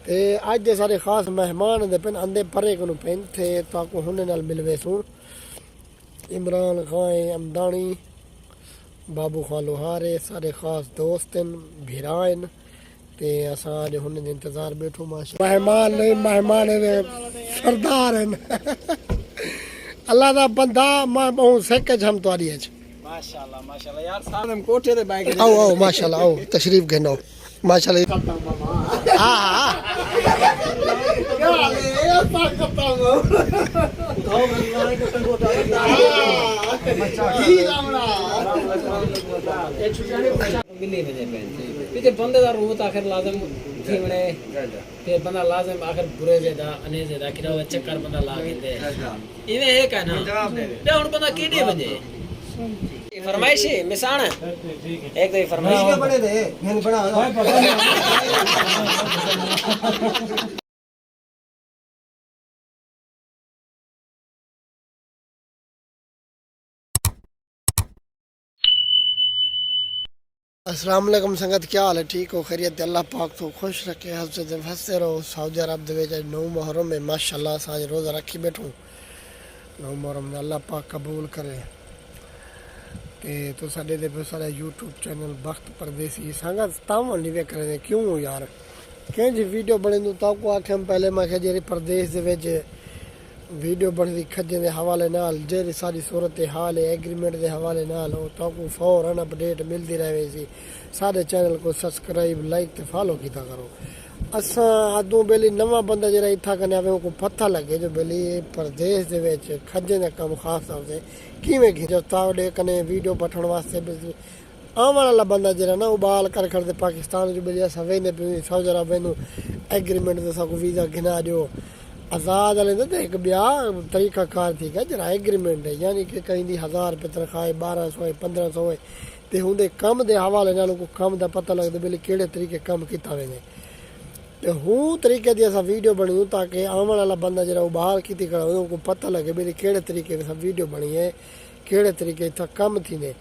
ते अज दे सारे खास मेहमान दे पेन आंदे परे को पेन थे ताको हुने नाल मिलवे सूं इमरान खान अमदानी बाबू खान लोहारे सारे खास दोस्तन भिराइन ते असां अज हुन इंतजार बैठो माशा मेहमान नहीं मेहमान सरदार अल्लाह दा बंदा मैं बहुत सेके हम तवारी अच माशाल्लाह माशाल्लाह यार सामने कोठे ते बैठ आओ आओ माशाल्लाह आओ तशरीफ घनो माशाल्लाह हां हां पीछे बंदे दा रूह आखिर लाजम थीवणे फिर बंदा लाजम आखिर बुरे जेदा अने जेदा किरा चक्कर बंदा ला गेंदे इवे है का ना बे हुन बंदा कीडे बजे फरमाइश है मिसाण एक तो फरमाइश के बने दे मैंने बना अस्सलाम वालेकुम संगत क्या हाल है ठीक हो खैरियत अल्लाह पाक तो खुश रखे हफ्ते फंसते रहो सऊदी अरब दे विच 9 मुहर्रम में माशाल्लाह साज रोज़ा रखी बैठो 9 मुहर्रम अल्लाह पाक कबूल करे तो साडे दे सारा यूट्यूब चैनल वक्त परदेसी संगत तावल नहीं वे करे क्यों यार कें जी वीडियो बने तो ताको आखम पहले मैं जे परदेस दे विच वीडियो बनती खजे के हवाले नाल जेरी सारी सूरत हाल है एग्रीमेंट के हवाले नाल हो ताको फौरन अपडेट मिलती रहे सी सारे चैनल को सब्सक्राइब लाइक ते फॉलो किया करो असा अदू बेली नवा बंदा जरा इतना कने आवे को पता लगे जो बेली प्रदेश दे विच खजे का काम खास तौर से किवें खिंचो तावडे कने वीडियो पठण वास्ते आवन वाला बंदा जरा ना उबाल कर दे पाकिस्तान जो बेली असा वेने सऊदी अरब वेनु एग्रीमेंट ते साको वीज़ा गिना दियो आज़ाद वाले तो एक ब्या तरीका कार थी क्या जरा एग्रीमेंट है यानी कि कहीं 1000 रुपये तनख्वाह 1200 है 1500 है तो होंगे कम के हवाले नाल को कम का पता लगता बेली केड़े तरीके कम किया वेंदे तो हूँ तरीके की असा वीडियो बनी ताकि आवन वाला बंदा जरा उबाल की करा उनको पता लगे बेली केड़े तरीके से वीडियो बनी है केड़े तरीके इतना कम थी ने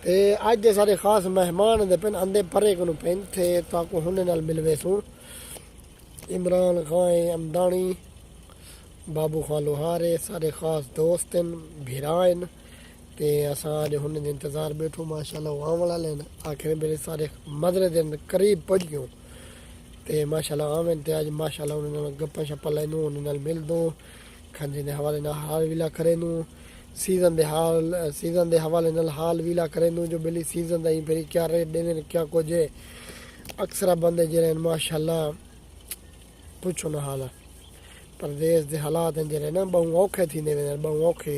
ते अज दे सारे खास मेहमान दे पेन आंदे परे को पेन थे ताको हुने नाल मिलवे सूं इमरान खान अमदानी बाबू खान लोहारे सारे खास दोस्तन भिराइन ते असां अज हुन इंतजार बैठो माशाल्लाह आवन वाले आखिर मेरे सारे मदरे दिन करीब पहुंच गयो ते माशाल्लाह आवन ते अज माशाल्लाह उन्होंने गप्पा शप्पा लैनू उन्होंने मिल दो खंजे के हवाले नाल हाल विला करेनू सीजन दे हवाले नाल हाल विला करेनू जो बेली सीजन दा ही फिर क्या रेट देने क्या कुछ है अक्सर बंदे जरे माशाल्लाह पुछो ना हाल प्रदेश के हालात जरे ना बहु औखे थी बहु औखे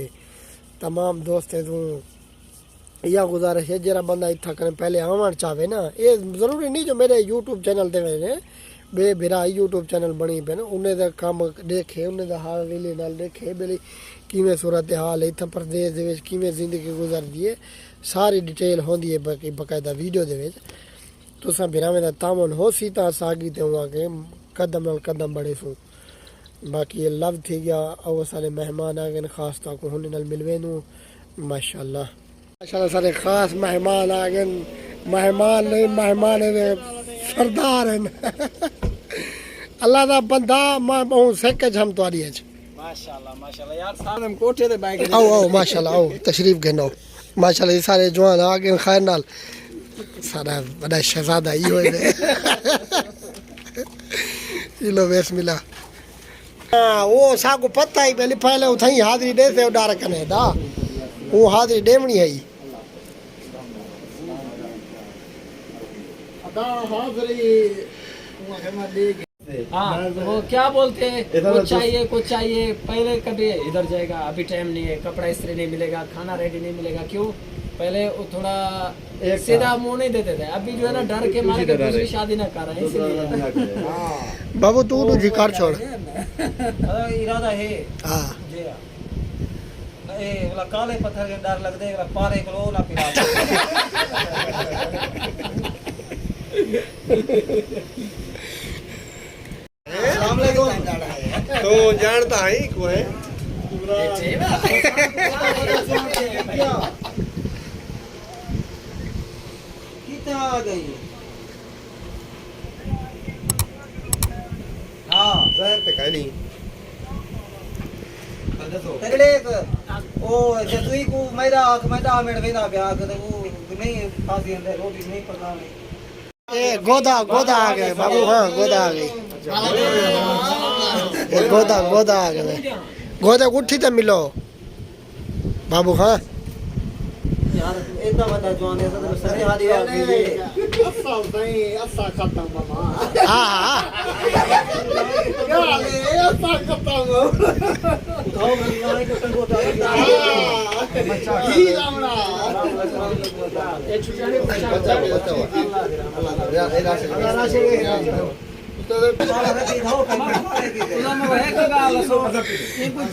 तमाम दोस्त तू यह गुजारिश है जरा बंदा इतना करें पहले आवन चाहे ना ये जरूरी नहीं जो मेरे यूट्यूब चैनल ते ने बे बिरा यूट्यूब चैनल बनी पे ना उन्हें दा काम देखे उन्हें दा हाल वेले नाल देखे बेली किवें सूरत हाल है इतना प्रदेश दे विच किवें जिंदगी गुजरदी है सारी डिटेल होंदी है बाकी बकायदा वीडियो दे विच तुसां बिरावें दा तामन हो सी ता सागी ते हुआ के कदम नाल कदम बढ़े सो बाकी ये लव थी गया और सारे मेहमान आ गए खास तौर को हुन नाल मिलवे नू माशाल्लाह माशाल्लाह सारे खास मेहमान आ गए मेहमान नहीं मेहमान सरदार हैं अल्लाह दा बंदा मैं बहुत सेके हम तवारी अच माशाल्लाह माशाल्लाह यार सामने कोठे ते बैठ आओ आओ माशाल्लाह आओ तशरीफ घनो माशाल्लाह ये सारे जवान आ गए खैर नाल सारा बड़ा शहजादा ही होए लो बिस्मिल्लाह हाँ वो साको पता ही पहले उठाई हाजिरी दे से डार कने दा वो हाजिरी देवनी है अदा हाजिरी हाँ वो क्या बोलते हैं कुछ चाहिए पहले कभी इधर जाएगा अभी टाइम नहीं है कपड़ा इस्त्री नहीं मिलेगा खाना रेडी नहीं मिलेगा क्यों पहले वो थोड़ा सीधा मुंह नहीं देते थे अभी जो है ना डर के मारे दूसरी शादी ना कर रहे हैं इसलिए बाबू तू जी कर छोड़ इरादा है हाँ जी ए वाला काले पत्थर के डर लगदे वाला पारे को ना पिला अस्सलाम वालेकुम तो जानता है को है कितना आ गई ज़ाहिर ते कहीं नहीं तेरे ओ जतुई को मैदा मिनट वेंदा पिया तो वो नहीं फांसी अंदर रोटी नहीं पकावे ए गोदा गोदा आ गए बाबू हाँ गोदा आ गई ए गोदा गोदा आ गए गोदा उठी तो मिलो बाबू हाँ यार इतना बड़ा जवान है तो सने वाली आ गई हाँ हाँ गांव में लड़ाई को टंगो ता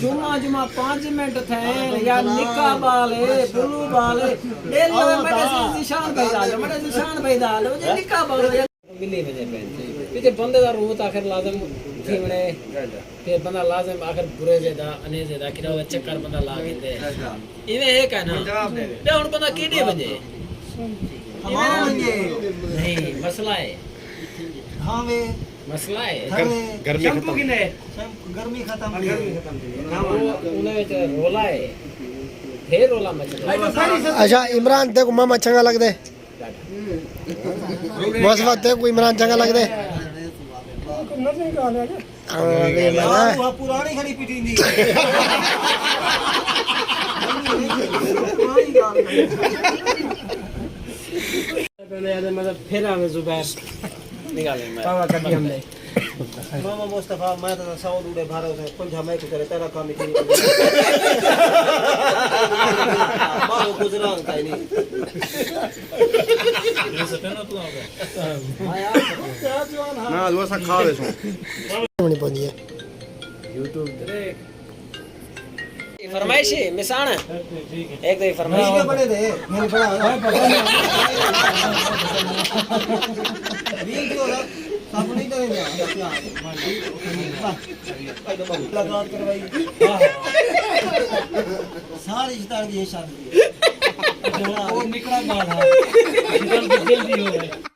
जुमा जुमा 5 मिनट थे या निका बाले बुलू बाले दिल में बड़े से निशान पैदा हो बड़े निशान पैदा हो जे निका बाले मिली में पीछे बंदे दा रूह आखिर लाजम थीवणे फिर बंदा लाजम आखिर बुरे जेदा अने जेदा किरा चक्कर बंदा ला गेंदे इवे है का ना बे हुन बंदा कीडे बजे हमारा नहीं मसला है हां वे मसला है गर्मी खत्म गर्मी खत्म उन्हें रोला है फिर रोला मचला अच्छा इमरान देखो मामा चंगा लग दे बस बात देखो इमरान चंगा लग दे पुरानी खड़ी पिटींदी मतलब फिर हमें जुबैर निकाले पावा कभी हमने मामा मुस्तफा मैं तो साउथ उड़े भारत से पंजा मैं करे तेरा काम ही मारो गुजरान का नहीं ना दोसा खा ले सो होनी पौंदी है फरमाइश है मिसान एक दो फरमाइश इसके बड़े दे मैंने बड़ा वीडियो सब नहीं करेंगे क्या लगा करवाई सारी रिश्ता की शादी वो निकला बाल है जल्दी हो गए